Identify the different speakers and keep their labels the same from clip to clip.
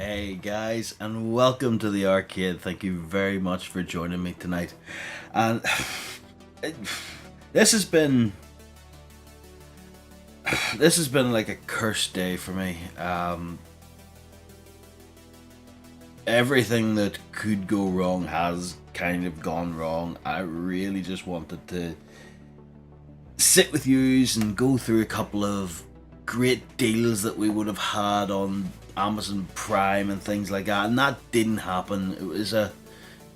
Speaker 1: Hey guys, and welcome to the arcade. Thank you very much for joining me tonight. And it, this has been like a cursed day for me. Everything that could go wrong has kind of gone wrong. I really just wanted to sit with yous and go through a couple of great deals that we would have had on Amazon Prime and things like that, and that didn't happen.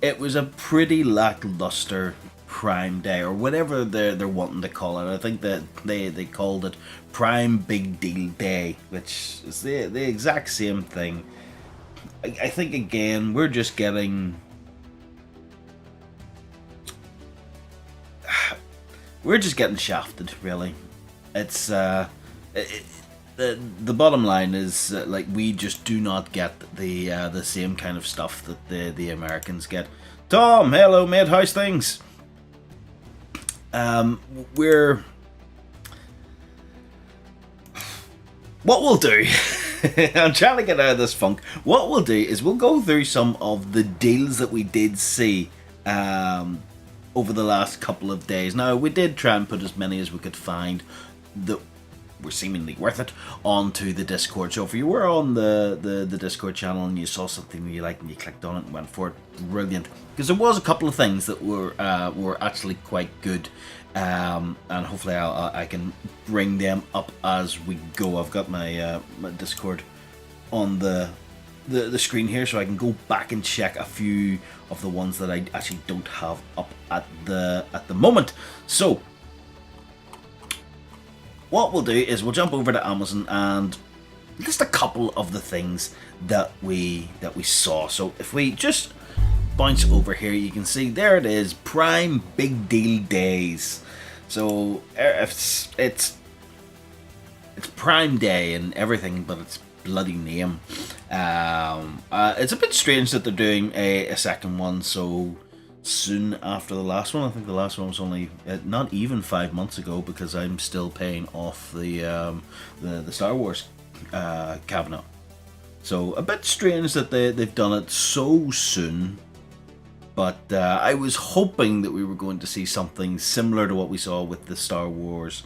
Speaker 1: It was a pretty lackluster Prime Day, or whatever they're wanting to call it. I think that they called it Prime Big Deal Day, which is the exact same thing. I think again we're just getting shafted. Really, it's it, the bottom line is like we just do not get the same kind of stuff that the Americans get. Tom, hello mate, how's things? We're what we'll do. I'm trying to get out of this funk. What we'll do is we'll go through some of the deals that we did see over the last couple of days. Now, we did try and put as many as we could find that were seemingly worth it onto the Discord. So if you were on the Discord channel and you saw something you liked and you clicked on it and went for it, brilliant. Because there was a couple of things that were actually quite good. And hopefully I can bring them up as we go. I've got my Discord on the screen here, so I can go back and check a few of the ones that I actually don't have up at the moment. So what we'll do is we'll jump over to Amazon and list a couple of the things that we saw. So if we just bounce over here, you can see there it is, Prime Big Deal Days. So it's Prime Day and everything, but it's bloody name. It's a bit strange that they're doing a second one so soon after the last one. I think the last one was only not even 5 months ago, because I'm still paying off the Star Wars cabinet. So a bit strange that they've done it so soon. But I was hoping that we were going to see something similar to what we saw with the Star Wars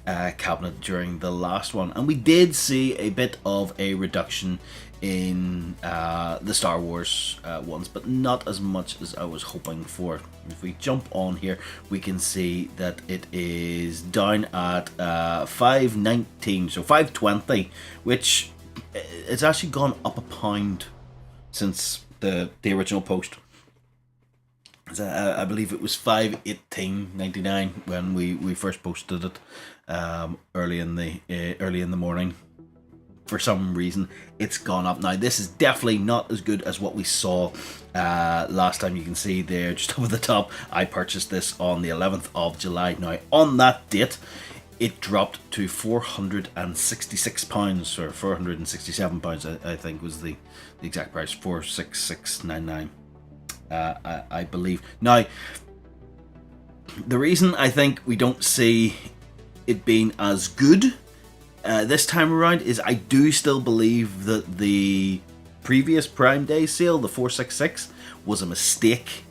Speaker 1: cabinet during the last one. And we did see a bit of a reduction in the Star Wars ones, but not as much as I was hoping for. If we jump on here, we can see that it is down at $5.19, so $5.20, which it's actually gone up £1 since the original post. I believe it was $5.18.99 when we first posted it early in the morning. For some reason, it's gone up now. This is definitely not as good as what we saw last time. You can see there just over the top, I purchased this on the 11th of July. Now, on that date, it dropped to £466 or £467, I think was the exact price, 466.99. I believe. Now, the reason I think we don't see it being as good this time around is I do still believe that the previous Prime Day sale, the 466, was a mistake.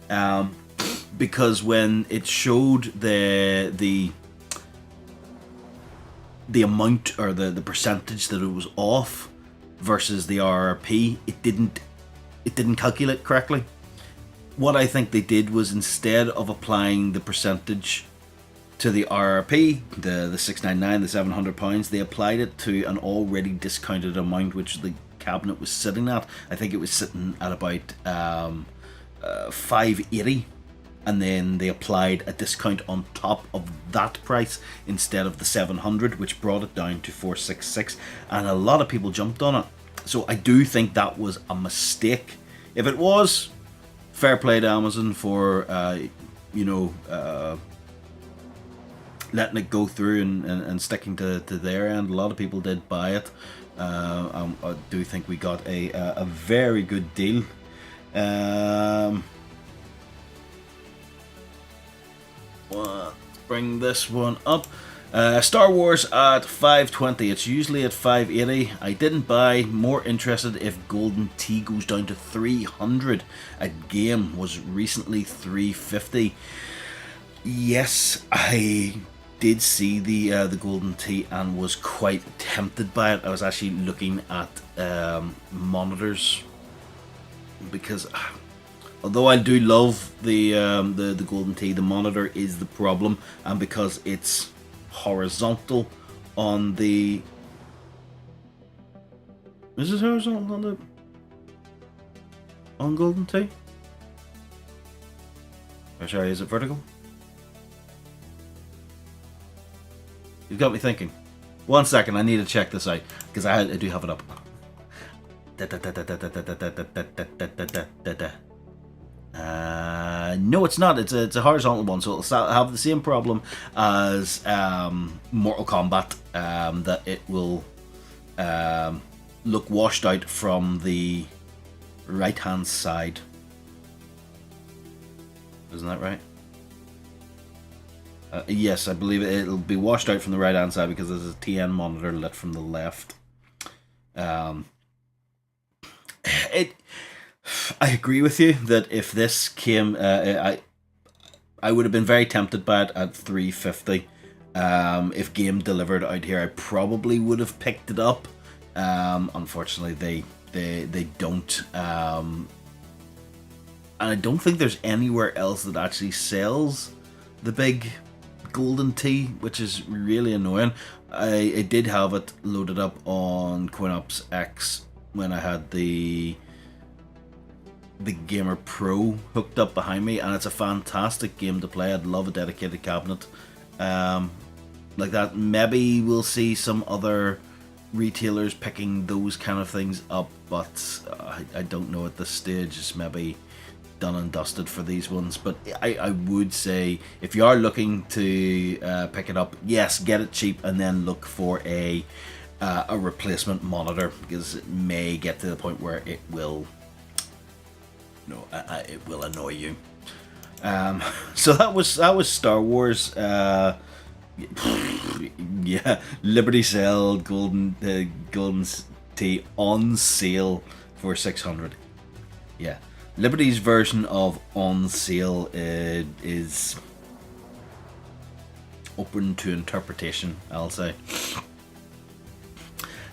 Speaker 1: Because when it showed the amount or the percentage that it was off versus the RRP, it didn't calculate correctly. What I think they did was, instead of applying the percentage to the RRP, the $699, the £700, they applied it to an already discounted amount, which the cabinet was sitting at. I think it was sitting at about $580, and then they applied a discount on top of that price instead of the $700, which brought it down to $466, and a lot of people jumped on it. So I do think that was a mistake. If it was, fair play to Amazon for letting it go through and sticking to their end. A lot of people did buy it. I do think we got a very good deal. Let's bring this one up. Star Wars at 520. It's usually at 580. I didn't buy. More interested if Golden Tee goes down to 300. A game was recently 350. Yes, I did see the Golden Tee and was quite tempted by it. I was actually looking at monitors because although I do love the Golden Tee, the monitor is the problem, and because it's horizontal on the... Is it horizontal on the... on Golden Tee? Or sorry, is it vertical? You've got me thinking. 1 second, I need to check this out because I do have it up. No, it's not. It's a horizontal one, so it'll have the same problem as Mortal Kombat. That it will look washed out from the right-hand side. Isn't that right? Yes, I believe it'll be washed out from the right-hand side because there's a TN monitor lit from the left. I agree with you that if this came, I would have been very tempted by it at 350. If game delivered out here, I probably would have picked it up. Unfortunately, they don't. And I don't think there's anywhere else that actually sells the big Golden Tee, which is really annoying. I did have it loaded up on QuinnOps X when I had the Gamer Pro hooked up behind me, and it's a fantastic game to play. I'd love a dedicated cabinet like that. Maybe we'll see some other retailers picking those kind of things up, but I don't know at this stage. It's maybe done and dusted for these ones, but I would say if you are looking to pick it up, yes, get it cheap and then look for a replacement monitor, because it may get to the point where it will it will annoy you. So that was Star Wars. Yeah, Liberty Cell Golden Tee on sale for 600. Yeah, Liberty's version of on sale is open to interpretation, I'll say.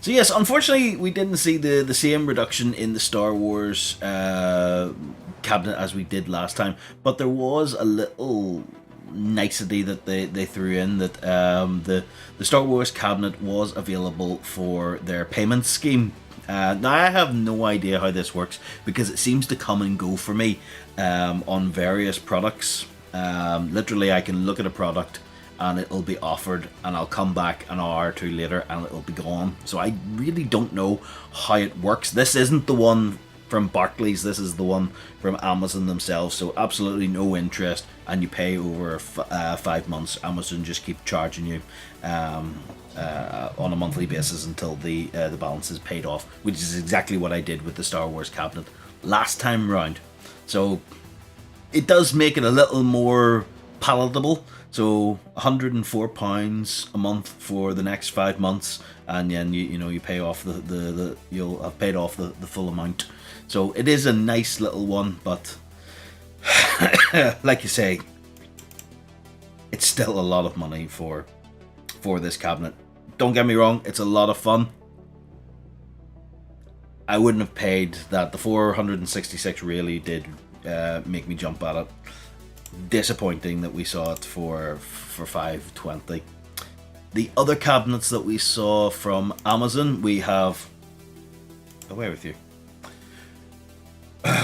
Speaker 1: So yes, unfortunately we didn't see the same reduction in the Star Wars cabinet as we did last time, but there was a little nicety that they threw in, that the Star Wars cabinet was available for their payment scheme. Now I have no idea how this works because it seems to come and go for me on various products. Literally I can look at a product and it'll be offered and I'll come back an hour or two later and it'll be gone. So I really don't know how it works. This isn't the one from Barclays, this is the one from Amazon themselves, so absolutely no interest, and you pay over 5 months. Amazon just keep charging you on a monthly basis until the balance is paid off, which is exactly what I did with the Star Wars cabinet last time round. So it does make it a little more palatable. So £104 a month for the next 5 months, and then you pay off you'll have paid off the full amount. So it is a nice little one, but like you say, it's still a lot of money for this cabinet. Don't get me wrong, it's a lot of fun. I wouldn't have paid that. The 466 really did make me jump at it. Disappointing that we saw it for 520. The other cabinets that we saw from Amazon, we have... Away with you.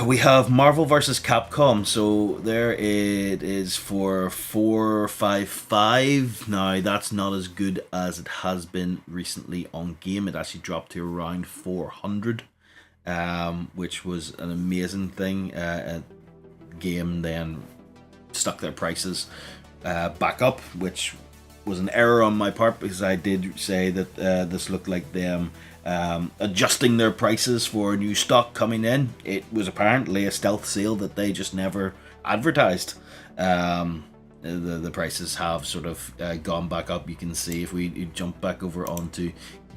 Speaker 1: We have Marvel vs. Capcom, so there it is for 455. Now that's not as good as it has been recently on game. It actually dropped to around 400, which was an amazing thing. Game then stuck their prices back up, which was an error on my part, because I did say that this looked like them adjusting their prices for new stock coming in. It was apparently a stealth sale that they just never advertised. the prices have sort of gone back up. You can see if we jump back over onto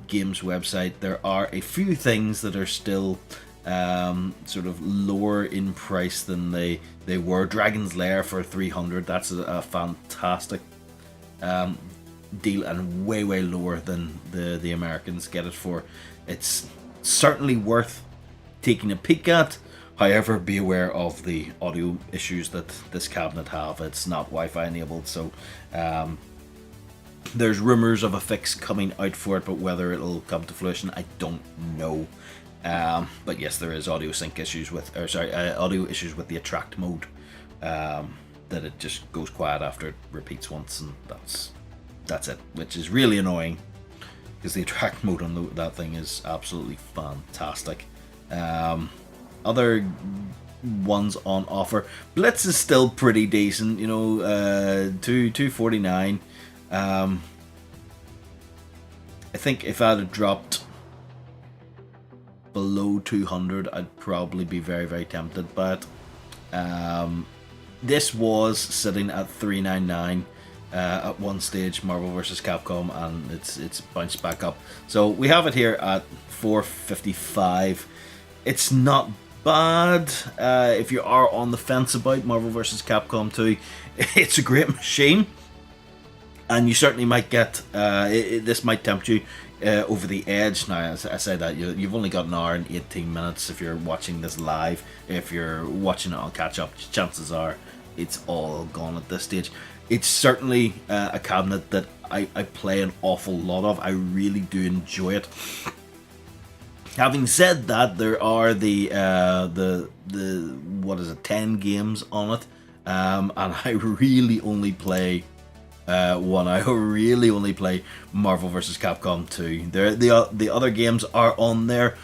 Speaker 1: Games website, there are a few things that are still sort of lower in price than they were. Dragon's Lair for 300, that's a fantastic deal, and way lower than the Americans get it for. It's certainly worth taking a peek at. However, be aware of the audio issues that this cabinet have. It's not Wi-Fi enabled, so there's rumours of a fix coming out for it, but whether it'll come to fruition, I don't know. But yes, there is audio sync issues with, audio issues with the attract mode. That it just goes quiet after it repeats once, and that's it, which is really annoying because the attract mode on that thing is absolutely fantastic. Other ones on offer, Blitz is still pretty decent, you know, $249. I think if I'd have dropped below 200, I'd probably be very tempted, but this was sitting at $399 at one stage, Marvel vs. Capcom, and it's bounced back up. So we have it here at $455. It's not bad. If you are on the fence about Marvel vs. Capcom 2, it's a great machine, and you certainly might get this might tempt you over the edge. Now, as I say that, you've only got an hour and 18 minutes if you're watching this live. If you're watching it on catch up, chances are it's all gone at this stage. It's certainly a cabinet that I play an awful lot of. I really do enjoy it. Having said that, there are the what is it, 10 games on it, and I really only play one. I really only play Marvel vs. Capcom 2. The other games are on there,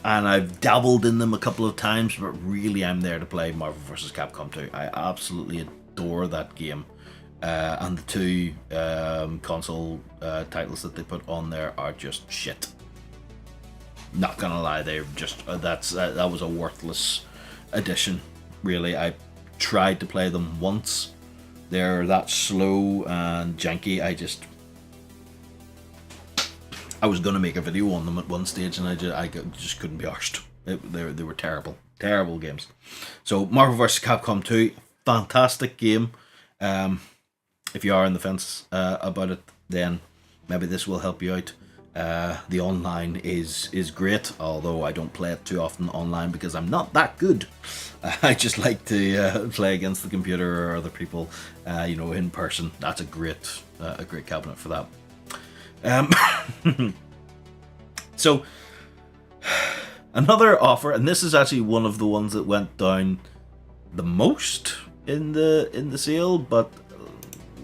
Speaker 1: and I've dabbled in them a couple of times, but really I'm there to play Marvel vs. Capcom 2. I absolutely adore that game, and the two console titles that they put on there are just shit. Not gonna lie, they're just that was a worthless addition. Really, I tried to play them once. They're that slow and janky. I was gonna make a video on them at one stage, and I just couldn't be arsed. They were terrible games. So Marvel vs. Capcom 2, fantastic game. If you are on the fence about it, then maybe this will help you out. The online is great, although I don't play it too often online because I'm not that good. I just like to play against the computer or other people, in person. That's a great cabinet for that. So another offer, and this is actually one of the ones that went down the most in the sale, but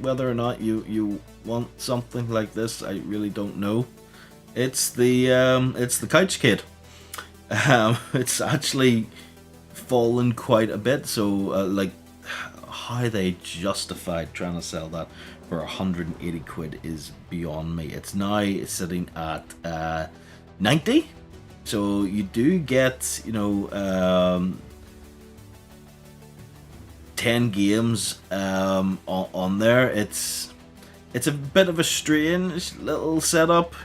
Speaker 1: whether or not you want something like this, I really don't know. It's the Couchkid. It's actually fallen quite a bit. So how they justified trying to sell that for 180 quid is beyond me. It's now sitting at 90. So you do get 10 games on there. It's a bit of a strange little setup,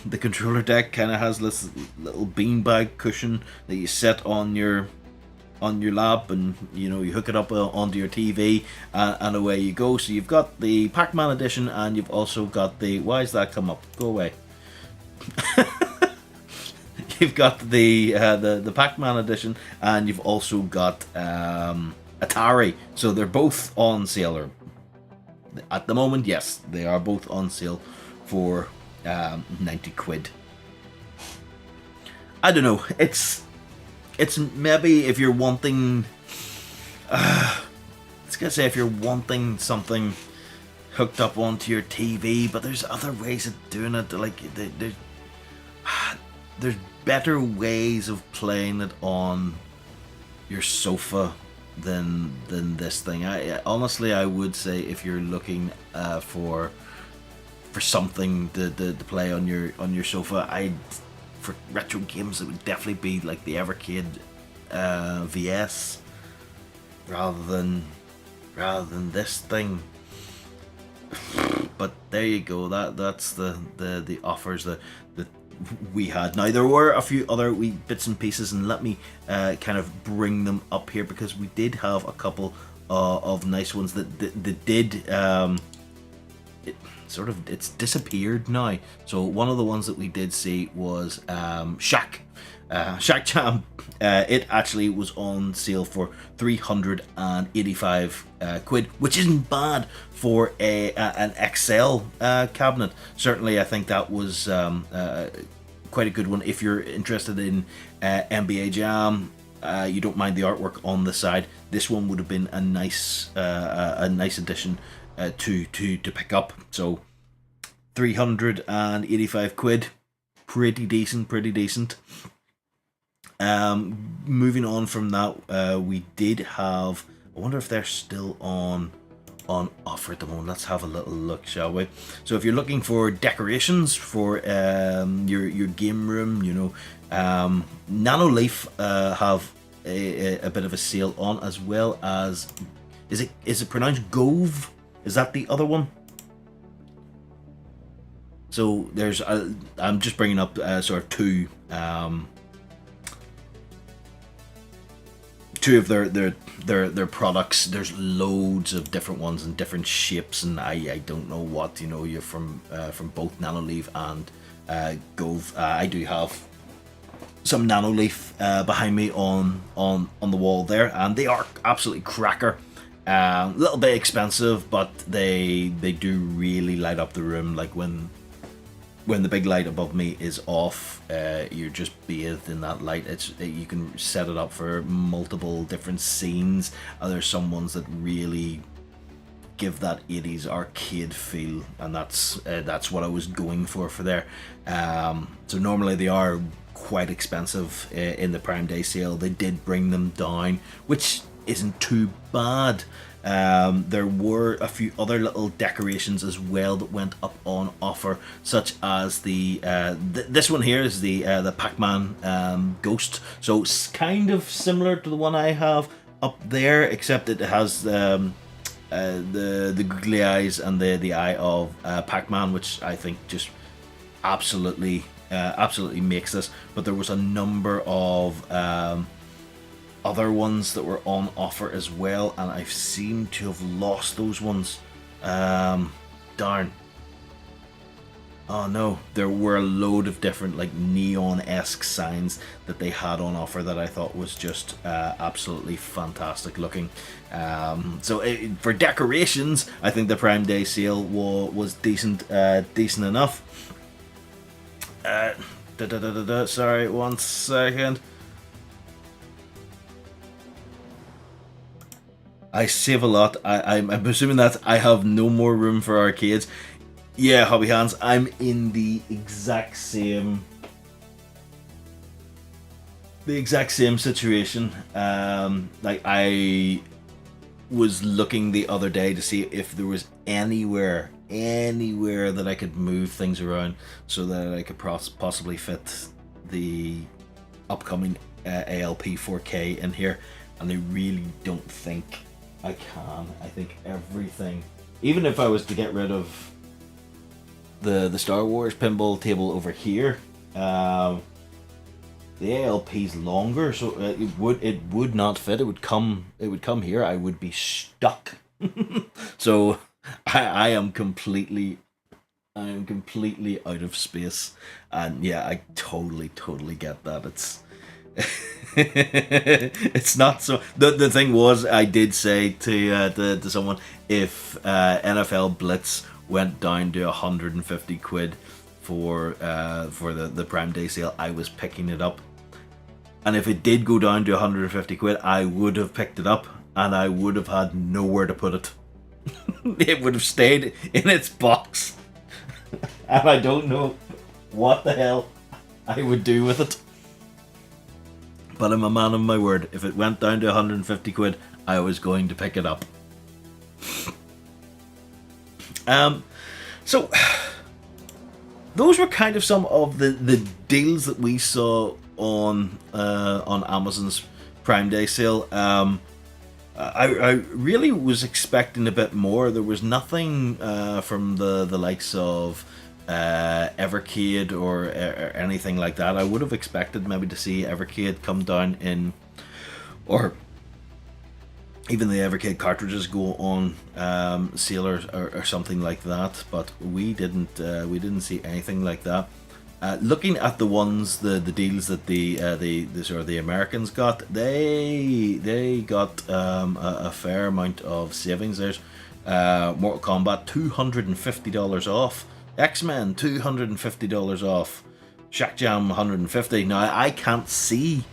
Speaker 1: the controller deck kind of has this little beanbag cushion that you set on your lap, and you hook it up onto your TV, and away you go. So you've got the Pac-Man edition, and you've also got the, why is that come up? Go away. You've got the Pac-Man edition, and you've also got Atari. So they're both on sale. At the moment, yes, they are both on sale for 90 quid. I don't know. It's maybe if you're wanting, if you're wanting something hooked up onto your TV, but there's other ways of doing it. Like there's better ways of playing it on your sofa than this thing. I honestly, I would say if you're looking for something to play on your sofa, for retro games, it would definitely be like the Evercade VS. rather than this thing. But there you go. That's the offers that we had. Now there were a few other wee bits and pieces, and let me kind of bring them up here, because we did have a couple of nice ones that did. It's disappeared now. So one of the ones that we did see was Shack Jam. It actually was on sale for 385 quid, which isn't bad for an XL cabinet. Certainly, I think that was quite a good one if you're interested in NBA Jam. You don't mind the artwork on the side. This one would have been a nice addition to pick up. So 385 quid, pretty decent. Moving on from that, we did have, I wonder if they're still on offer at the moment. Let's have a little look, shall we? So if you're looking for decorations for your game room, you know, Nanoleaf have a bit of a sale on, as well as, is it pronounced Gove? Is that the other one? So there's I'm just bringing up sort of two of their products. There's loads of different ones and different shapes, and I don't know what, you know, you're from both Nanoleaf and Gove. I do have some Nanoleaf behind me on the wall there, and they are absolutely cracker. A little bit expensive, but they do really light up the room. Like when the big light above me is off, you're just bathed in that light. You can set it up for multiple different scenes. There's some ones that really give that 80s arcade feel, and that's what I was going for there. So normally they are quite expensive in the Prime Day sale. They did bring them down, which isn't too bad. There were a few other little decorations as well that went up on offer, such as this one here is the Pac-Man ghost. So it's kind of similar to the one I have up there, except it has the googly eyes and the eye of Pac-Man, which I think just absolutely makes this. But there was a number of other ones that were on offer as well, and I seem to have lost those ones. Darn. Oh no, there were a load of different like neon-esque signs that they had on offer that I thought was just absolutely fantastic looking. So for decorations, I think the Prime Day sale was decent enough. Sorry, 1 second. I save a lot. I'm assuming that I have no more room for arcades. Yeah, Hobby Hands, I'm in the exact same situation. Like, I was looking the other day to see if there was anywhere that I could move things around so that I could possibly fit the upcoming ALP 4K in here, and I really don't think I can. I think everything, even if I was to get rid of the Star Wars pinball table over here, the ALP's longer, so it would not fit. It would come here. I would be stuck. So I am completely out of space, and yeah, I totally get that. It's it's not so. The thing was, I did say to someone, if NFL Blitz went down to 150 quid for the Prime Day sale, I was picking it up. And if it did go down to 150 quid, I would have picked it up, and I would have had nowhere to put it. It would have stayed in its box, and I don't know what the hell I would do with it. But I'm a man of my word. If it went down to 150 quid, I was going to pick it up. So those were kind of some of the deals that we saw on Amazon's Prime Day sale. I really was expecting a bit more. There was nothing from the likes of Evercade or anything like that. I would have expected maybe to see Evercade come down in, or even the Evercade cartridges go on sale or something like that. But we didn't see anything like that. Looking at the ones, the deals that the sort of the Americans got, they got a fair amount of savings. There's Mortal Kombat $250 off, X-Men $250 off, Shack Jam $150. Now I can't see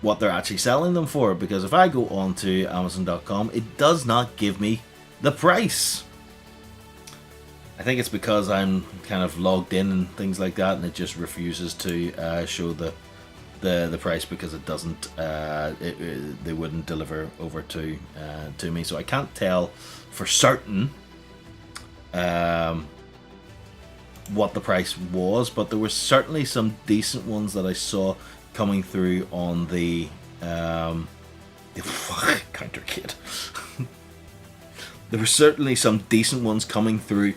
Speaker 1: what they're actually selling them for, because if I go on to Amazon.com, it does not give me the price. I think it's because I'm kind of logged in and things like that, and it just refuses to show the price because it doesn't. They wouldn't deliver over to me, so I can't tell for certain what the price was. But there were certainly some decent ones that I saw coming through on the Countercade. There were certainly some decent ones coming through.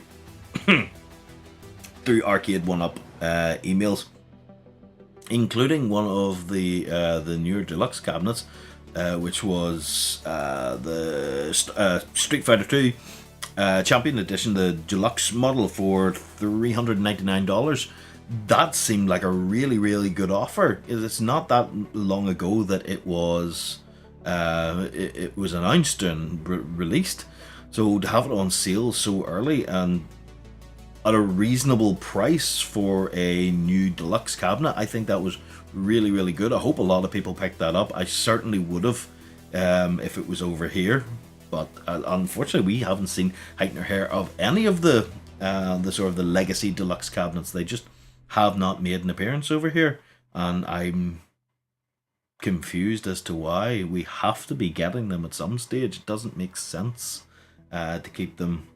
Speaker 1: Through Arcade1Up emails, including one of the newer deluxe cabinets, which was the Street Fighter 2 Champion Edition, the deluxe model for $399. That seemed like a really good offer. It's not that long ago that it was announced and released, so to have it on sale so early and at a reasonable price for a new deluxe cabinet, I think that was really good. I hope a lot of people picked that up. I certainly would have if it was over here, but unfortunately we haven't seen height nor hair of any of the sort of the legacy deluxe cabinets. They just have not made an appearance over here, and I'm confused as to why. We have to be getting them at some stage. It doesn't make sense to keep them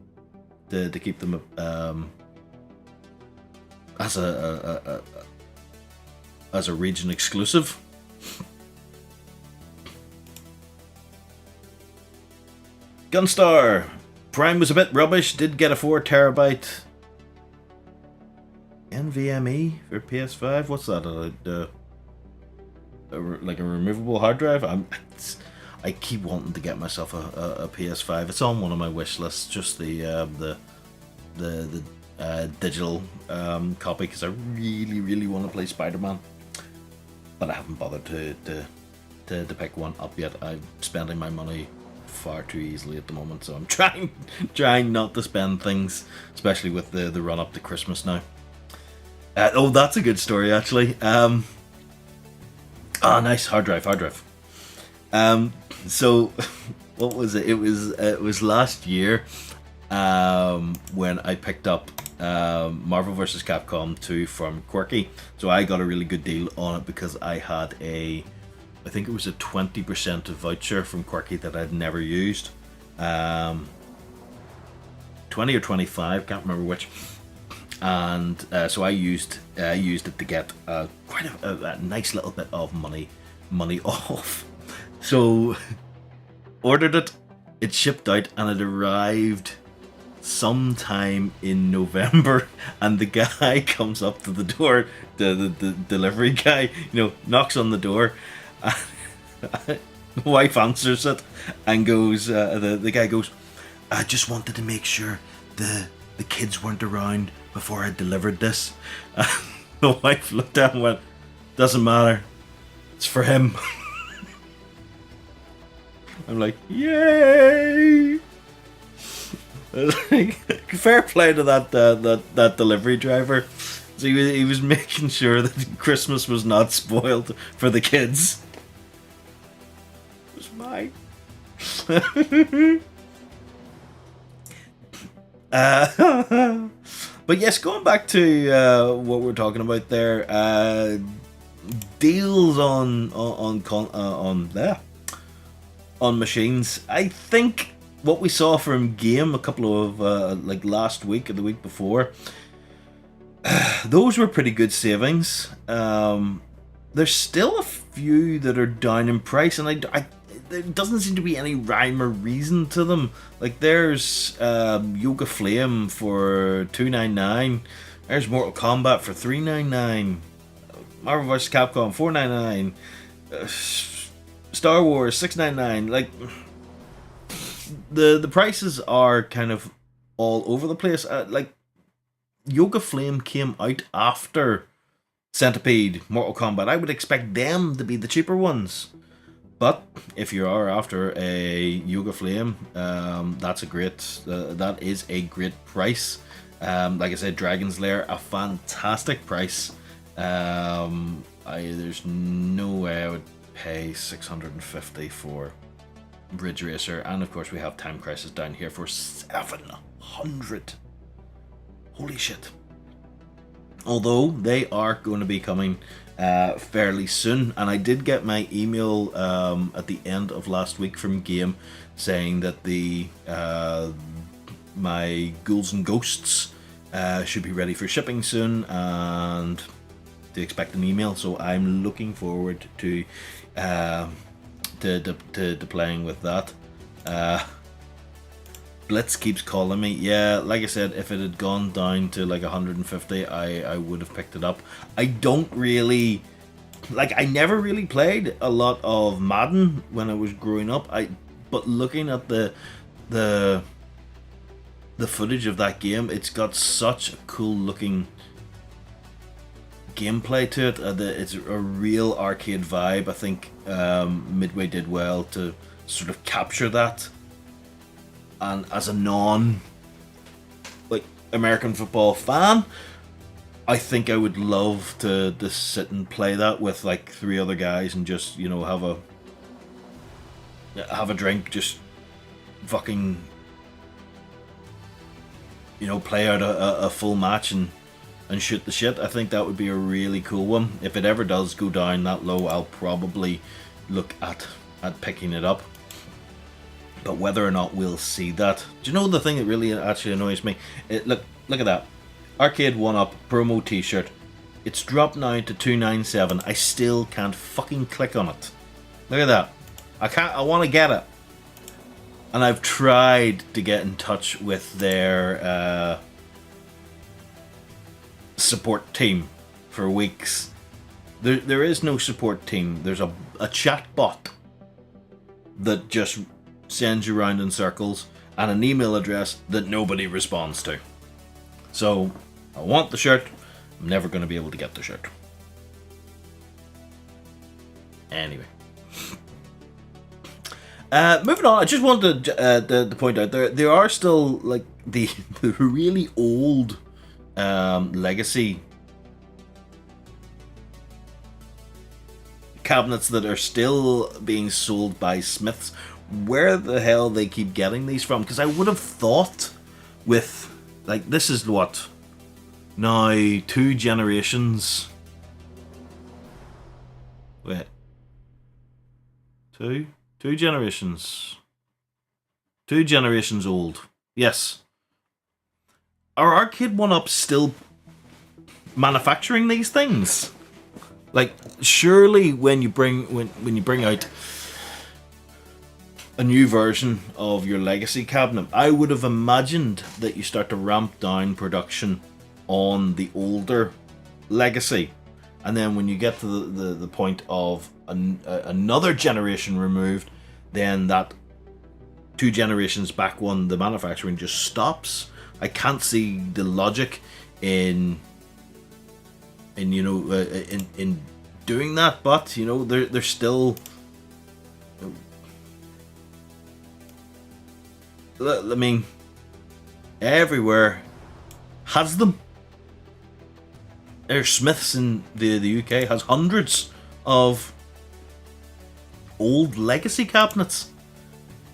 Speaker 1: as a region exclusive. Gunstar Prime was a bit rubbish. Did get a 4TB NVMe for PS5. What's that? Like a removable hard drive? I keep wanting to get myself a PS5. It's on one of my wish lists. Just the digital copy, because I really want to play Spider-Man, but I haven't bothered to pick one up yet. I'm spending my money far too easily at the moment, so I'm trying not to spend things, especially with the run up to Christmas now. Oh, that's a good story actually. Nice hard drive. So what was it? It was last year when I picked up Marvel vs. Capcom 2 from Quirky. So I got a really good deal on it because I had I think it was a 20% voucher from Quirky that I'd never used. 20 or 25, can't remember which. And so I used it to get quite a nice little bit of money off. So ordered it, it shipped out, and it arrived sometime in November, and the guy comes up to the door, the delivery guy, knocks on the door. The wife answers it and goes, the guy goes, I just wanted to make sure the kids weren't around before I delivered this. The wife looked at him and went, doesn't matter, it's for him. I'm like, yay! Fair play to that delivery driver. So he was making sure that Christmas was not spoiled for the kids. It was mine. But yes, going back to what we're talking about there, deals on machines. I think what we saw from Game a couple of like last week or the week before, those were pretty good savings. There's still a few that are down in price, and there doesn't seem to be any rhyme or reason to them. Like there's Yoga Flame for $2.99. There's Mortal Kombat for $3.99. Marvel vs. Capcom $4.99. Star Wars $6.99. Like the prices are kind of all over the place. Like Yoga Flame came out after Centipede, Mortal Kombat. I would expect them to be the cheaper ones. But if you are after a Yoga Flame, that is a great price. Like I said, Dragon's Lair, a fantastic price. There's no way I would pay $650 for Ridge Racer, and of course we have Time Crisis down here for $700. Holy shit! Although they are going to be coming fairly soon, and I did get my email at the end of last week from Game saying that my Ghouls and Ghosts should be ready for shipping soon, and to expect an email. So I'm looking forward to playing with that. Blitz keeps calling me. Yeah, like I said, if it had gone down to like 150, I would have picked it up. I don't really I never really played a lot of Madden when I was growing up. But looking at the footage of that game, it's got such a cool looking gameplay to it. It's a real arcade vibe. I think Midway did well to sort of capture that. And as a American football fan, I think I would love to sit and play that with like 3 other guys and just, you know, have a drink, just fucking, you know, play out a full match and shoot the shit. I think that would be a really cool one. If it ever does go down that low, I'll probably look at picking it up. But whether or not we'll see that, do you know the thing that really actually annoys me? Look at that Arcade 1-Up promo t-shirt. It's dropped now to $2.97. I still can't fucking click on it. Look at that. I want to get it, and I've tried to get in touch with their support team for weeks. There is no support team. There's a chat bot that just sends you around in circles, and an email address that nobody responds to. So I want the shirt. I'm never going to be able to get the shirt. Anyway, moving on. I just wanted to point out there are still like the really old legacy cabinets that are still being sold by Smiths. Where the hell they keep getting these from? Because I would have thought with, like, this is what, now 2 generations, wait, two generations old. Yes. Are Arcade 1-Up still manufacturing these things? Like, surely when you bring out a new version of your legacy cabinet, I would have imagined that you start to ramp down production on the older legacy, and then when you get to the point of another generation removed, then that 2 generations back one, the manufacturing just stops. I can't see the logic in doing that, but you know, they're still. I mean, everywhere has them. Air Smiths in the UK has hundreds of old legacy cabinets,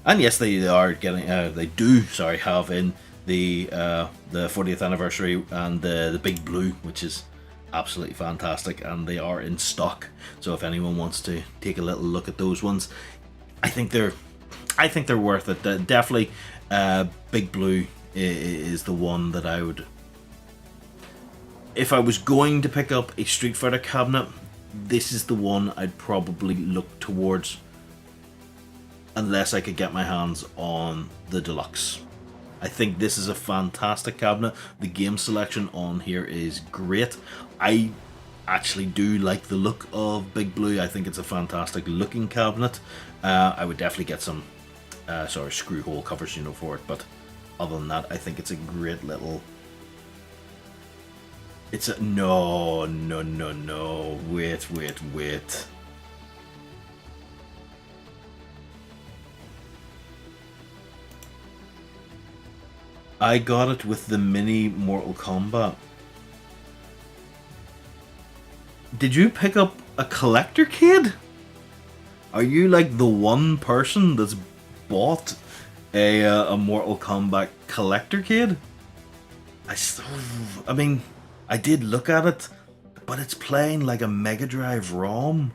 Speaker 1: and yes, they are getting. They do have in the 40th anniversary and the Big Blue, which is absolutely fantastic, and they are in stock. So if anyone wants to take a little look at those ones, I think they're worth it. Definitely, Big Blue is the one that I would. If I was going to pick up a Street Fighter cabinet, this is the one I'd probably look towards. unless I could get my hands on the deluxe. I think this is a fantastic cabinet. The game selection on here is great. I actually do like the look of Big Blue. I think it's a fantastic looking cabinet. I would definitely get some screw hole covers, for it, but other than that, I think it's a great little... No, wait. I got it with the mini Mortal Kombat. Did you pick up a collector kid? Are you like the one person that's bought a Mortal Kombat collector kid? I mean, I did look at it, but it's playing like a Mega Drive ROM.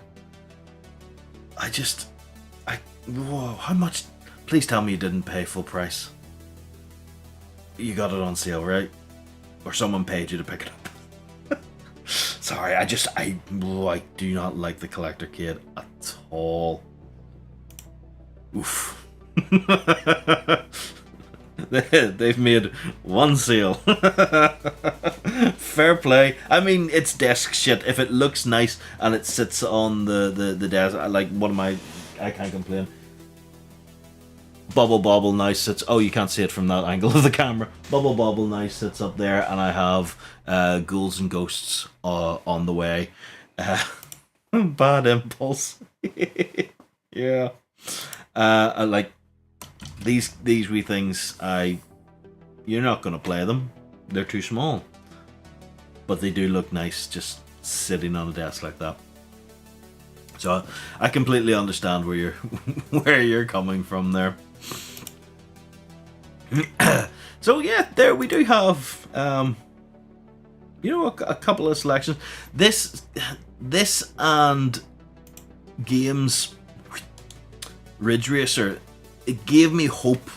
Speaker 1: Whoa, how much? Please tell me you didn't pay full price. You got it on sale, right? Or someone paid you to pick it up. Sorry, I do not like the collector kit at all. Oof. They've made one sale. Fair play. I mean, it's desk shit. If it looks nice and it sits on the desk, I can't complain. Bubble nice sits... Oh, you can't see it from that angle of the camera. Bubble nice sits up there, and I have Ghouls and Ghosts on the way. Bad impulse. Yeah. I like these wee things. You're not gonna play them. They're too small. But they do look nice just sitting on a desk like that. So I completely understand where you're coming from there. So yeah, there we do have a couple of selections. This and Games Ridge Racer, it gave me hope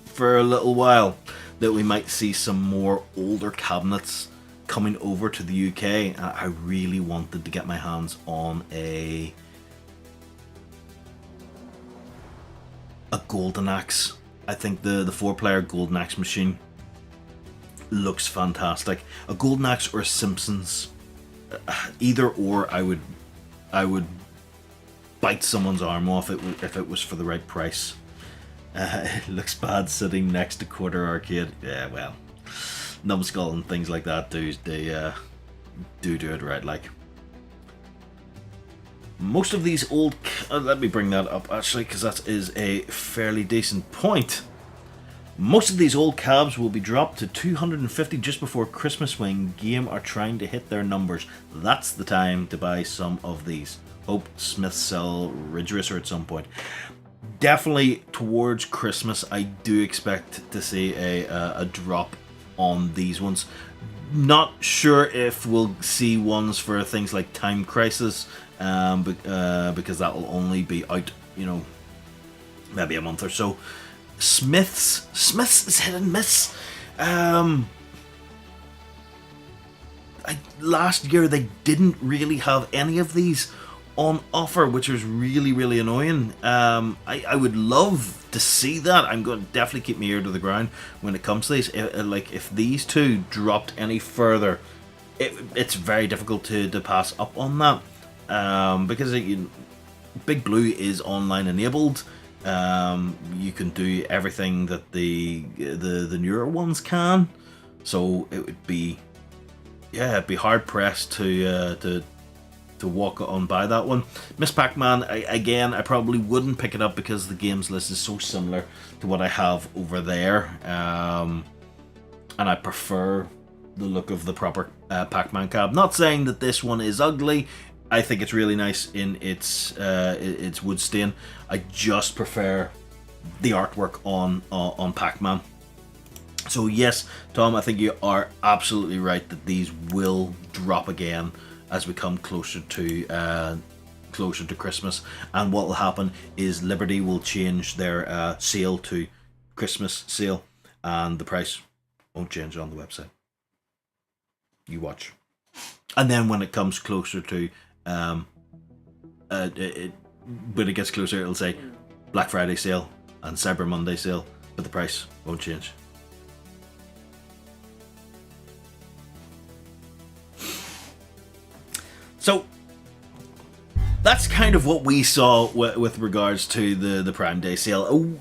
Speaker 1: for a little while that we might see some more older cabinets coming over to the UK. I really wanted to get my hands on a Golden Axe. I think the 4-player Golden Axe machine looks fantastic. A Golden Axe or a Simpsons, either or, I would bite someone's arm off if it was for the right price. It looks bad sitting next to Quarter Arcade. Yeah, well, Numbskull and things like that do it right. Like most of these old... let me bring that up actually, because that is a fairly decent point. Most of these old cabs will be dropped to 250 just before Christmas when Game are trying to hit their numbers. That's the time to buy some of these. Hope Smith sell Ridge Racer at some point. Definitely towards Christmas, I do expect to see a drop on these ones. Not sure if we'll see ones for things like Time Crisis, because that will only be out, maybe a month or so. Smith's is hit and miss. Last year they didn't really have any of these on offer, which was really, really annoying. I would love to see that. I'm going to definitely keep my ear to the ground when it comes to these. If these two dropped any further, it's very difficult to pass up on that, because Big Blue is online enabled. You can do everything that the newer ones can, so it would be, it'd be hard pressed to walk on by that one. Miss Pac-Man, I probably wouldn't pick it up because the games list is so similar to what I have over there, and I prefer the look of the proper Pac-Man cab. Not saying that this one is ugly. I think it's really nice in its wood stain. I just prefer the artwork on Pac-Man. So yes, Tom, I think you are absolutely right that these will drop again as we come closer to Christmas. And what will happen is Liberty will change their sale to Christmas sale, and the price won't change on the website. You watch. And then when it comes closer to when it gets closer, it'll say Black Friday sale and Cyber Monday sale, but the price won't change. So that's kind of what we saw with regards to the Prime Day sale.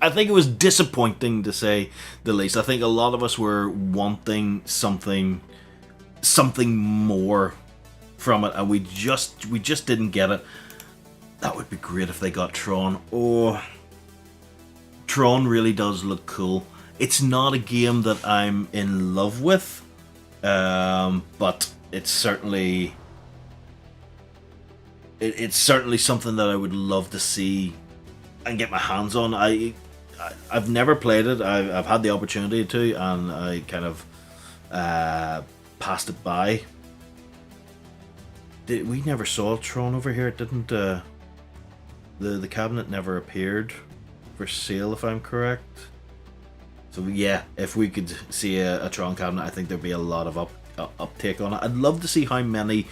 Speaker 1: I think it was disappointing, to say the least. I think a lot of us were wanting something more from it, and we just didn't get it. That would be great if they got Tron. Oh, Tron really does look cool. It's not a game that I'm in love with, but it's certainly something that I would love to see and get my hands on. I've never played it. I've had the opportunity to, and I kind of passed it by. We never saw Tron over here. It didn't. The cabinet never appeared for sale, if I'm correct. So yeah, if we could see a Tron cabinet, I think there'd be a lot of uptake on it. I'd love to see how many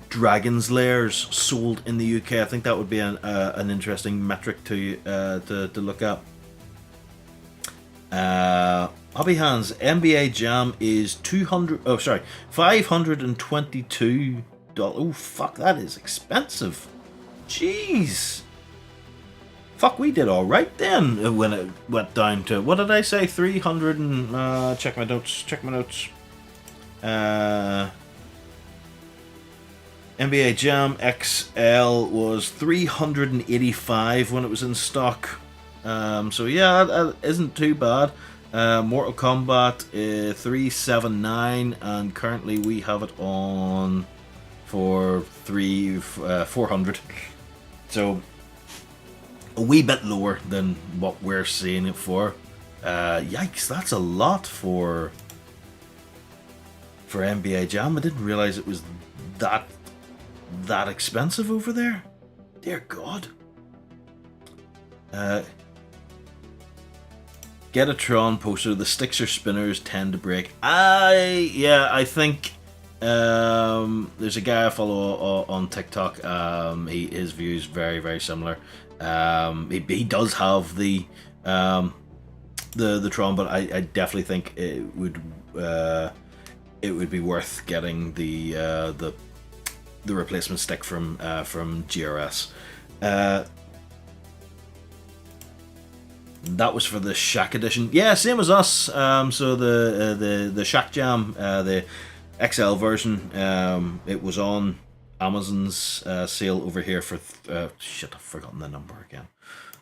Speaker 1: Dragon's Lairs sold in the UK. I think that would be an interesting metric to look at. Hobby Hands NBA Jam is $522. Oh fuck, that is expensive. Jeez. Fuck, we did all right then when it went down to, what did I say? 300 and check my notes. NBA Jam XL was 385 when it was in stock. So yeah, that isn't too bad. Mortal Kombat 379, and currently we have it on for 400. So a wee bit lower than what we're seeing it for. Yikes, that's a lot for NBA Jam. I didn't realize it was that expensive over there. Dear God. Get a Tron poster. The sticks or spinners tend to break. I think there's a guy I follow on TikTok. His views very, very similar. He does have the Tron, but I definitely think it would be worth getting the replacement stick from GRS. That was for the Shack edition. Yeah, same as us. So the Shack Jam, the XL version, it was on Amazon's sale over here for shit, I've forgotten the number again.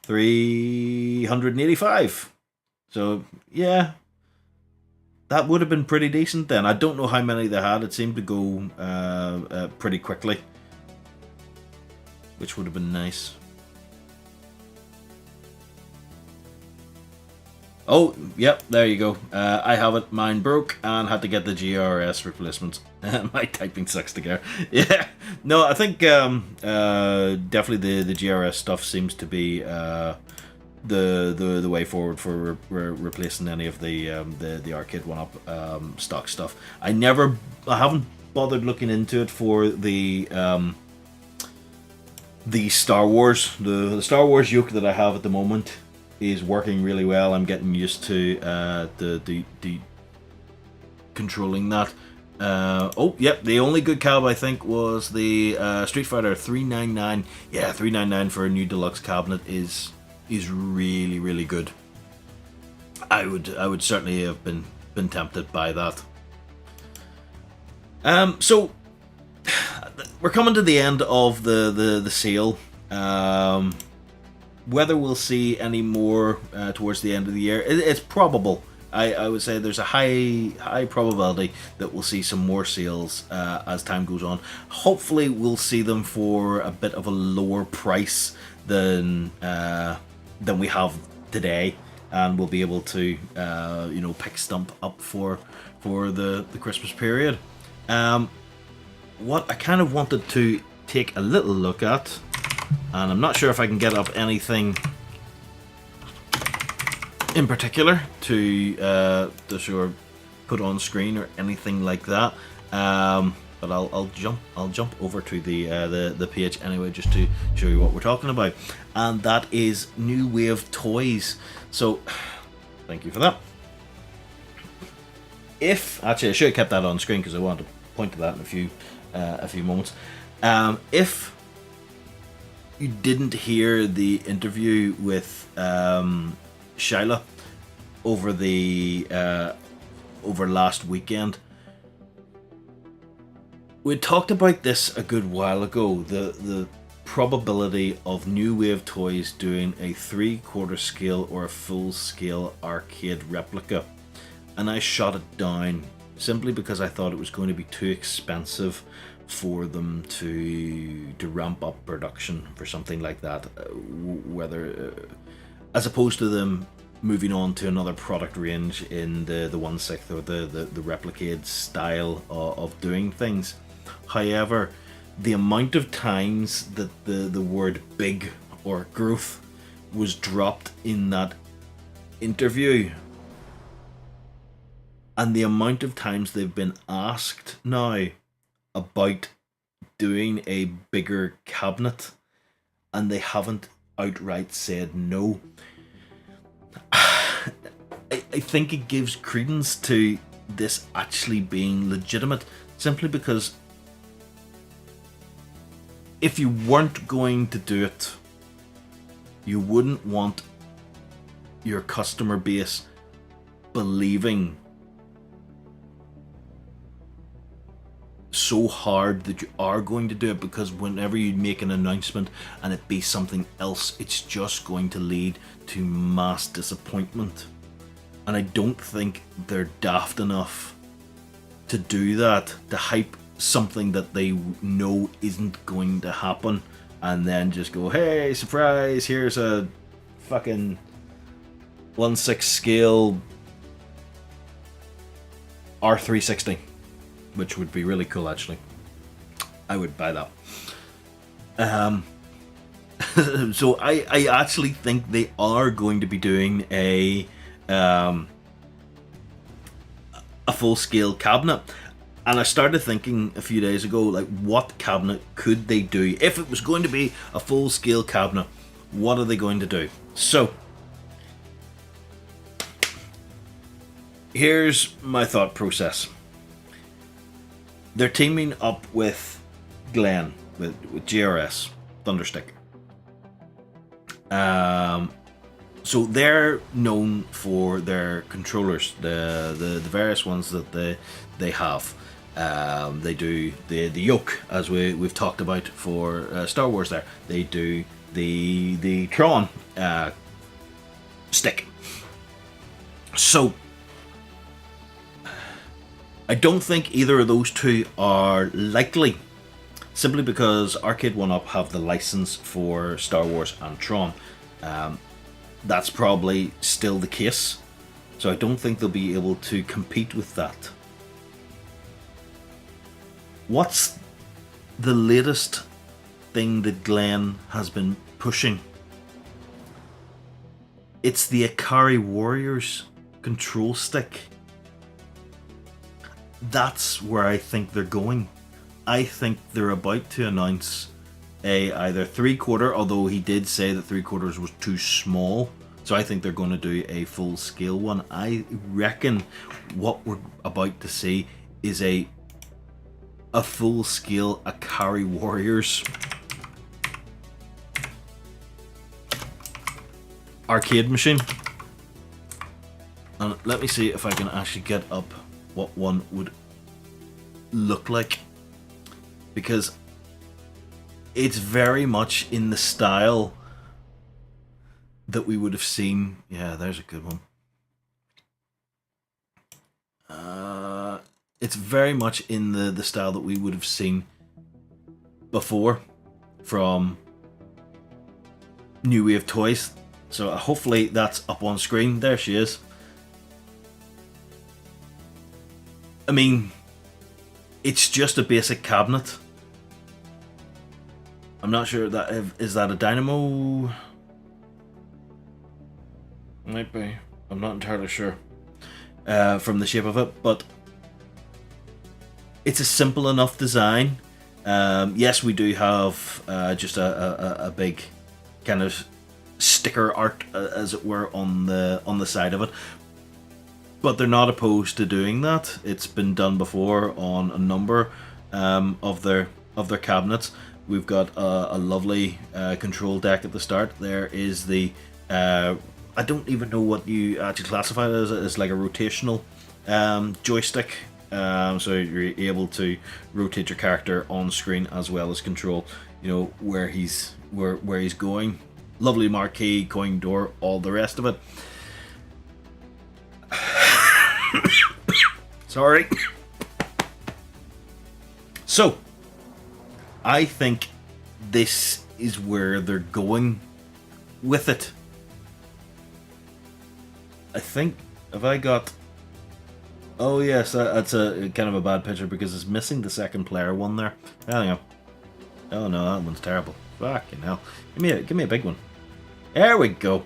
Speaker 1: 385. So yeah, that would have been pretty decent then. I don't know how many they had. It seemed to go pretty quickly, which would have been nice. Oh, yep, there you go. I have it. Mine broke and had to get the GRS replacement. My typing sucks together. Yeah, no, I think definitely the GRS stuff seems to be the way forward for replacing any of the arcade one-up stock stuff. I haven't bothered looking into it for the Star Wars. The Star Wars yoke that I have at the moment is working really well. I'm getting used to the controlling that. Oh, yep, the only good cab I think was the Street Fighter 399. Yeah, 399 for a new deluxe cabinet is really, really good. I would certainly have been tempted by that. So we're coming to the end of the sale. Whether we'll see any more towards the end of the year, it's probable. I would say there's a high probability that we'll see some more sales as time goes on. Hopefully we'll see them for a bit of a lower price than we have today, and we'll be able to pick Stump up for the Christmas period. What I kind of wanted to take a little look at, and I'm not sure if I can get up anything in particular to sort of put on screen or anything like that. but I'll jump over to the page anyway, just to show you what we're talking about, and that is New Wave Toys. So, thank you for that. If actually, I should have kept that on screen because I wanted to point to that in a few moments. If you didn't hear the interview with Shyla over last weekend, we talked about this a good while ago. The probability of New Wave Toys doing a 3/4 scale or a full scale arcade replica, and I shot it down simply because I thought it was going to be too expensive for them to ramp up production for something like that, whether as opposed to them moving on to another product range in the 1/6 or the Replicade style of doing things. However, the amount of times that the word big or growth was dropped in that interview, and the amount of times they've been asked now about doing a bigger cabinet and they haven't outright said no, I think it gives credence to this actually being legitimate, simply because if you weren't going to do it, you wouldn't want your customer base believing so hard that you are going to do it, because whenever you make an announcement and it be something else, it's just going to lead to mass disappointment. And I don't think they're daft enough to do that, to hype something that they know isn't going to happen and then just go, hey, surprise, here's a fucking 1/6 scale R360. Which would be really cool, actually. I would buy that. So I actually think they are going to be doing a full-scale cabinet. And I started thinking a few days ago, like, what cabinet could they do? If it was going to be a full-scale cabinet, what are they going to do? So, here's my thought process. They're teaming up with Glen, with GRS, Thunderstick. So they're known for their controllers, the various ones that they have. They do the yoke, as we've talked about for Star Wars. There, they do the Tron stick. So I don't think either of those two are likely, simply because Arcade 1-Up have the license for Star Wars and Tron. That's probably still the case, so I don't think they'll be able to compete with that. What's the latest thing that Glen has been pushing? It's the Ikari Warriors control stick. That's where I think they're going. I think they're about to announce a either 3/4, although he did say that 3/4 was too small, so I think they're going to do a full scale one. I reckon what we're about to see is a full scale Ikari Warriors arcade machine. And let me see if I can actually get up what one would look like, because it's very much in the style that we would have seen. Yeah, there's a good one. It's very much in the style that we would have seen before from New Wave Toys. So hopefully that's up on screen. There she is. I mean, it's just a basic cabinet. I'm not sure that is that a dynamo. Might be. I'm not entirely sure from the shape of it, but It's a simple enough design. Yes, we do have just a big kind of sticker art, as it were, on the side of it. But they're not opposed to doing that. It's been done before on a number of their cabinets. We've got a lovely control deck at the start. There is the I don't even know what you actually classify it as. It's like a rotational joystick. So you're able to rotate your character on screen as well as control, where he's going. Lovely marquee, coin door, all the rest of it. Sorry. So, I think this is where they're going with it. I think, have I got... Oh yes, that's a kind of a bad picture because it's missing the second player one there. Hang on. Oh no, that one's terrible. Fucking hell. Give me a big one. There we go.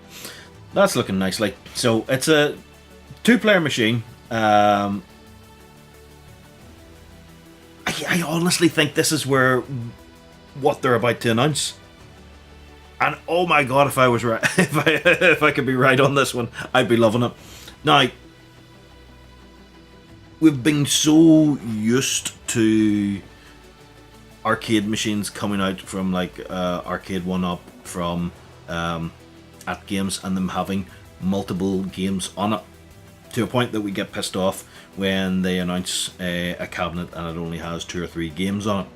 Speaker 1: That's looking nicely. So it's a 2-player machine. I honestly think this is what they're about to announce. And oh my god, if I was right, if I could be right on this one, I'd be loving it. Now, we've been so used to arcade machines coming out from like Arcade 1-Up from at games and them having multiple games on it, to a point that we get pissed off when they announce a cabinet and it only has 2 or 3 games on it.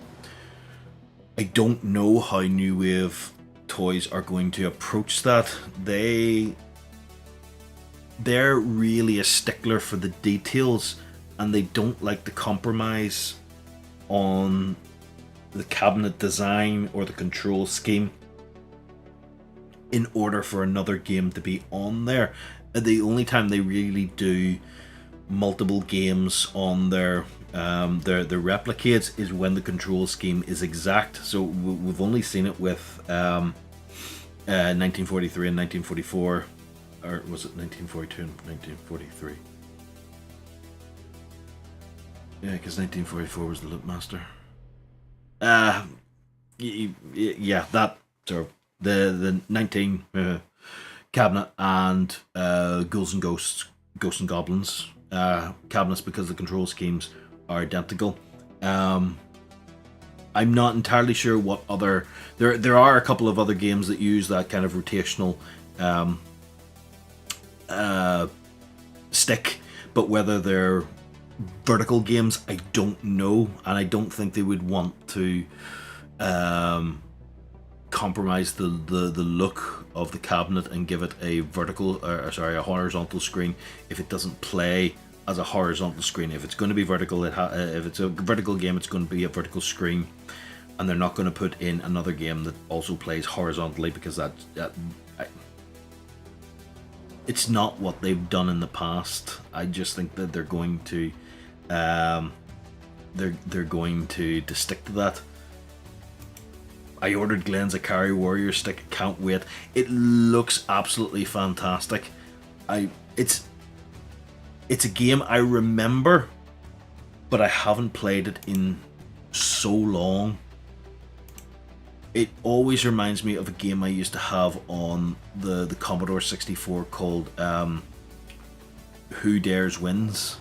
Speaker 1: I don't know how New Wave Toys are going to approach that. They're really a stickler for the details, and they don't like to compromise on the cabinet design or the control scheme in order for another game to be on there. The only time they really do multiple games on their replicates is when the control scheme is exact. So we've only seen it with 1943 and 1944, or was it 1942 and 1943? Yeah, because 1944 was the Loopmaster. Yeah, that sort of the 19 cabinet and Ghouls and Ghosts, Ghosts and Goblins cabinets, because the control schemes are identical. I'm not entirely sure what other... There are a couple of other games that use that kind of rotational stick, but whether they're vertical games, I don't know, and I don't think they would want to compromise the look of the cabinet and give it a a horizontal screen if it doesn't play as a horizontal screen. If it's going to be vertical, if it's a vertical game, it's going to be a vertical screen, and they're not going to put in another game that also plays horizontally, because it's not what they've done in the past. I just think that they're going to they're going to stick to that. I ordered Glenn's Akari Warrior stick. Can't wait. It looks absolutely fantastic. It's a game I remember, but I haven't played it in so long. It always reminds me of a game I used to have on the Commodore 64 called Who Dares Wins.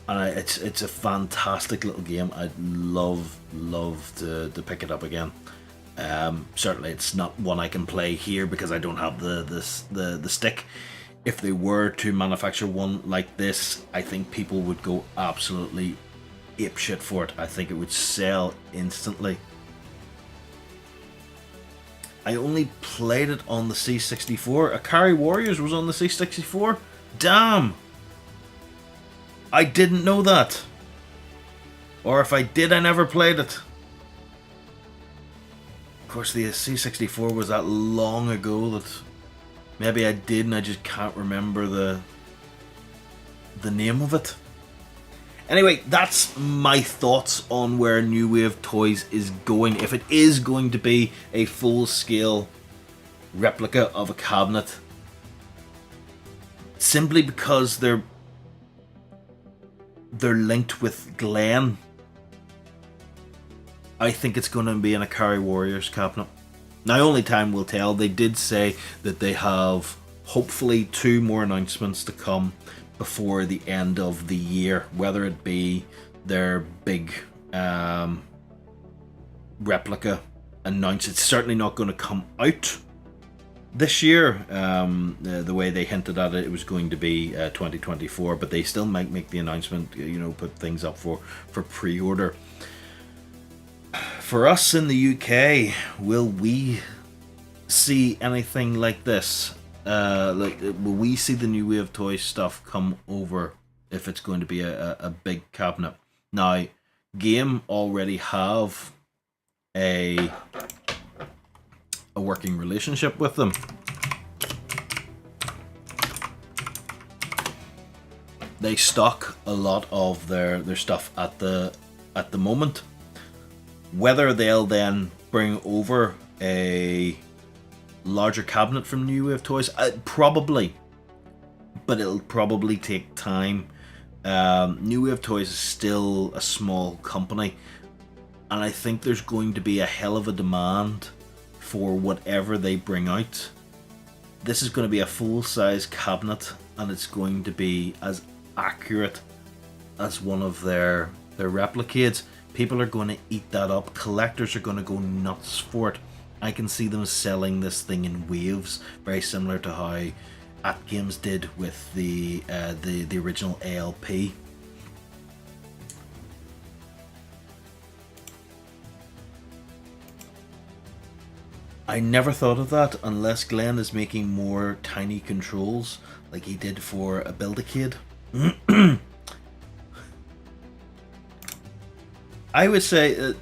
Speaker 1: And it's a fantastic little game. I'd love to pick it up again. Certainly it's not one I can play here because I don't have the stick. If they were to manufacture one like this, I think people would go absolutely apeshit for it. I think it would sell instantly. I only played it on the C64. Akari Warriors was on the C64? Damn! I didn't know that. Or if I did, I never played it. Of course, the C64 was that long ago that maybe I did and I just can't remember the name of it. Anyway, that's my thoughts on where New Wave Toys is going. If it is going to be a full-scale replica of a cabinet, simply because they're linked with Glen. I think it's going to be in a Ikari Warriors cabinet. Now, only time will tell. They did say that they have hopefully 2 more announcements to come before the end of the year, whether it be their big replica announced. It's certainly not going to come out this year. The way they hinted at it, it was going to be 2024, but they still might make the announcement, put things up for pre-order. For us in the UK, will we see anything like this? Will we see the New Wave Toys stuff come over if it's going to be a big cabinet? Now, Game already have a working relationship with them. They stock a lot of their stuff at the moment. Whether they'll then bring over a larger cabinet from New Wave Toys, probably, but it'll probably take time. New Wave Toys is still a small company, and I think there's going to be a hell of a demand for whatever they bring out. This is going to be a full-size cabinet, and it's going to be as accurate as one of their Replicades. People are going to eat that up. Collectors are going to go nuts for it. I can see them selling this thing in waves, very similar to how AtGames did with the original ALP. I never thought of that unless Glen is making more tiny controls like he did for a Build-A-Cade. I would say,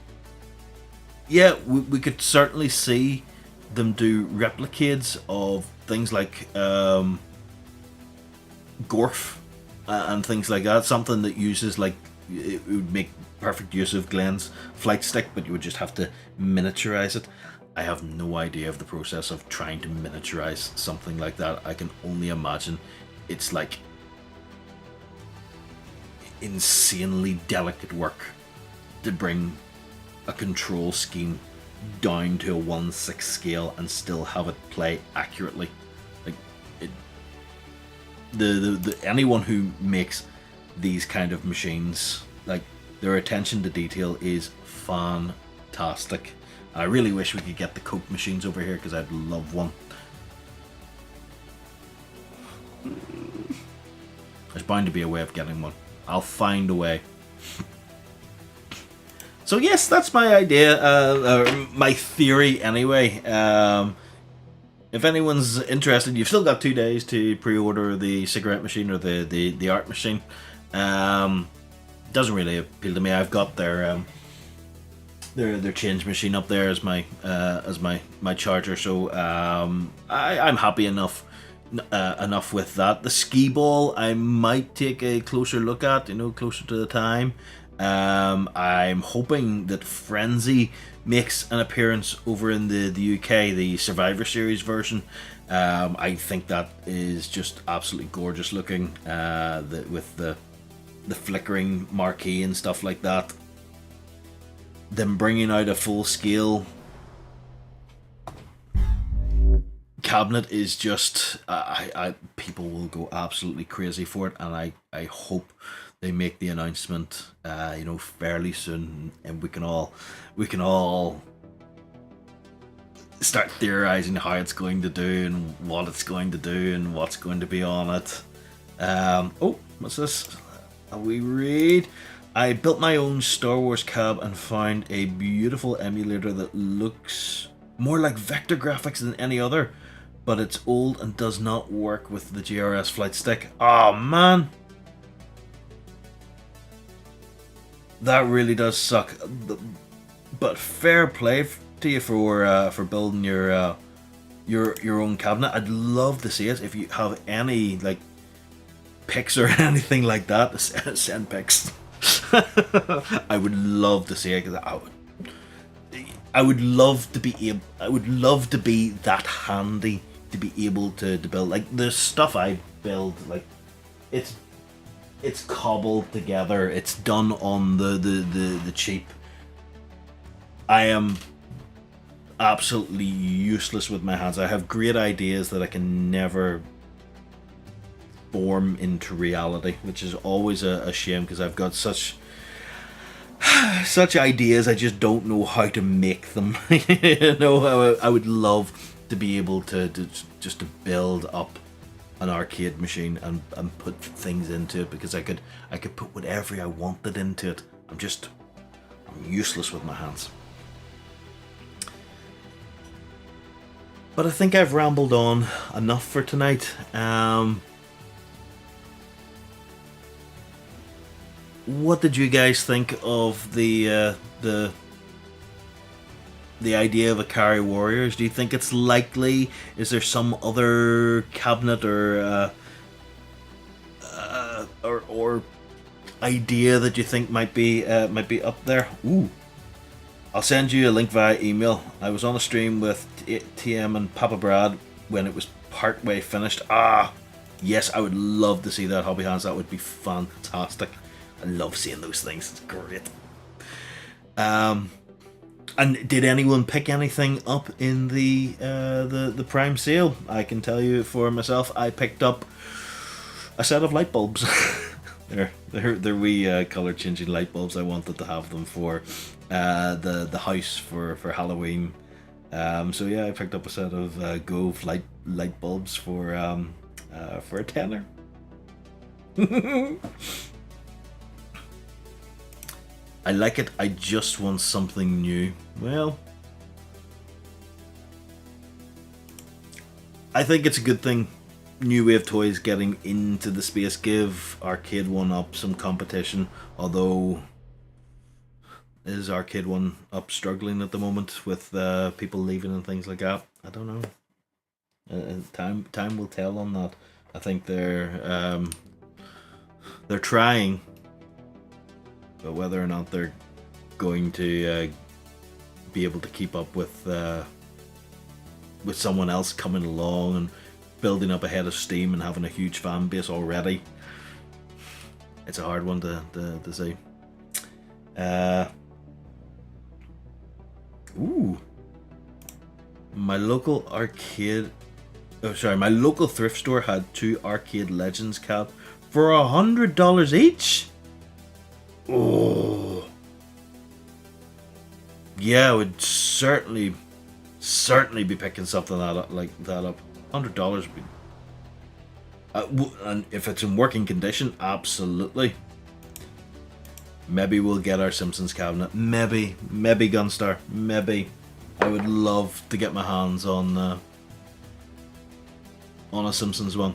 Speaker 1: yeah, we could certainly see them do replicades of things like Gorf and things like that. Something that uses, like, it would make perfect use of Glen's flight stick, but you would just have to miniaturize it. I have no idea of the process of trying to miniaturize something like that. I can only imagine it's like insanely delicate work to bring a control scheme down to a 1/6 scale and still have it play accurately. Like anyone who makes these kind of machines, like, their attention to detail is fantastic. I really wish we could get the Coke machines over here because I'd love one. There's bound to be a way of getting one. I'll find a way. So yes, that's my idea, my theory anyway. If anyone's interested, you've still got 2 days to pre-order the cigarette machine or the art machine. Doesn't really appeal to me. I've got their change machine up there as my charger, so I'm happy enough with that. The skee ball I might take a closer look at, closer to the time. I'm hoping that Frenzy makes an appearance over in the UK, the Survivor Series version. I think that is just absolutely gorgeous looking, with the flickering marquee and stuff like that. Them bringing out a full scale cabinet is just, people will go absolutely crazy for it, and I hope they make the announcement fairly soon, and we can all start theorizing how it's going to do and what it's going to do and what's going to be on it. Oh, what's this? We read, I built my own Star Wars cab and found a beautiful emulator that looks more like vector graphics than any other, but it's old and does not work with the GRS flight stick. Oh man, that really does suck. But fair play to you for building your own cabinet. I'd love to see it. If you have any like pics or anything like that, send pics. I would love to see it, because I would love to be that handy to be able to build like the stuff I build. Like it's it's cobbled together. It's done on the cheap. I am absolutely useless with my hands. I have great ideas that I can never form into reality, which is always a shame because I've got such ideas. I just don't know how to make them. You know, I would love to be able to just to build up an arcade machine and put things into it because I could put whatever I wanted into it. I'm useless with my hands. But I think I've rambled on enough for tonight. What did you guys think of the idea of Ikari Warriors? Do you think it's likely? Is there some other cabinet or idea that you think might be up there? Ooh, I'll send you a link via email. I was on a stream with TM and Papa Brad when it was partway finished. Yes, I would love to see that, Hobby Hands. That would be fantastic. I love seeing those things. It's great. And did anyone pick anything up in the Prime sale? I can tell you for myself, I picked up a set of light bulbs. they're wee color changing light bulbs. I wanted to have them for the house for Halloween. So yeah, I picked up a set of Gove light bulbs for a tenner. I like it. I just want something new. Well, I think it's a good thing New Wave Toys getting into the space. Give Arcade One Up some competition, although is Arcade One Up struggling at the moment with people leaving and things like that? I don't know. Time will tell on that. I think they're trying, but whether or not they're going to be able to keep up with someone else coming along and building up ahead of steam and having a huge fan base already, it's a hard one to say. Ooh, my local thrift store had 2 Arcade Legends cap for $100 each. Oh, yeah, I would certainly be picking something like that up. $100 would be, and if it's in working condition, absolutely. Maybe we'll get our Simpsons cabinet. Maybe Gunstar. Maybe. I would love to get my hands on a Simpsons one.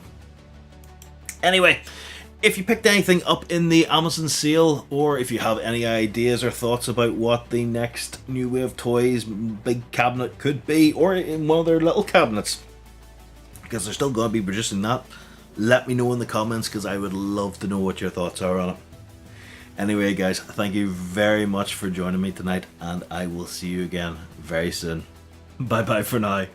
Speaker 1: Anyway, if you picked anything up in the Amazon sale, or if you have any ideas or thoughts about what the next New Wave Toys big cabinet could be, or in one of their little cabinets, because they're still going to be producing that, let me know in the comments, because I would love to know what your thoughts are on it. Anyway, guys, thank you very much for joining me tonight, and I will see you again very soon. Bye bye for now.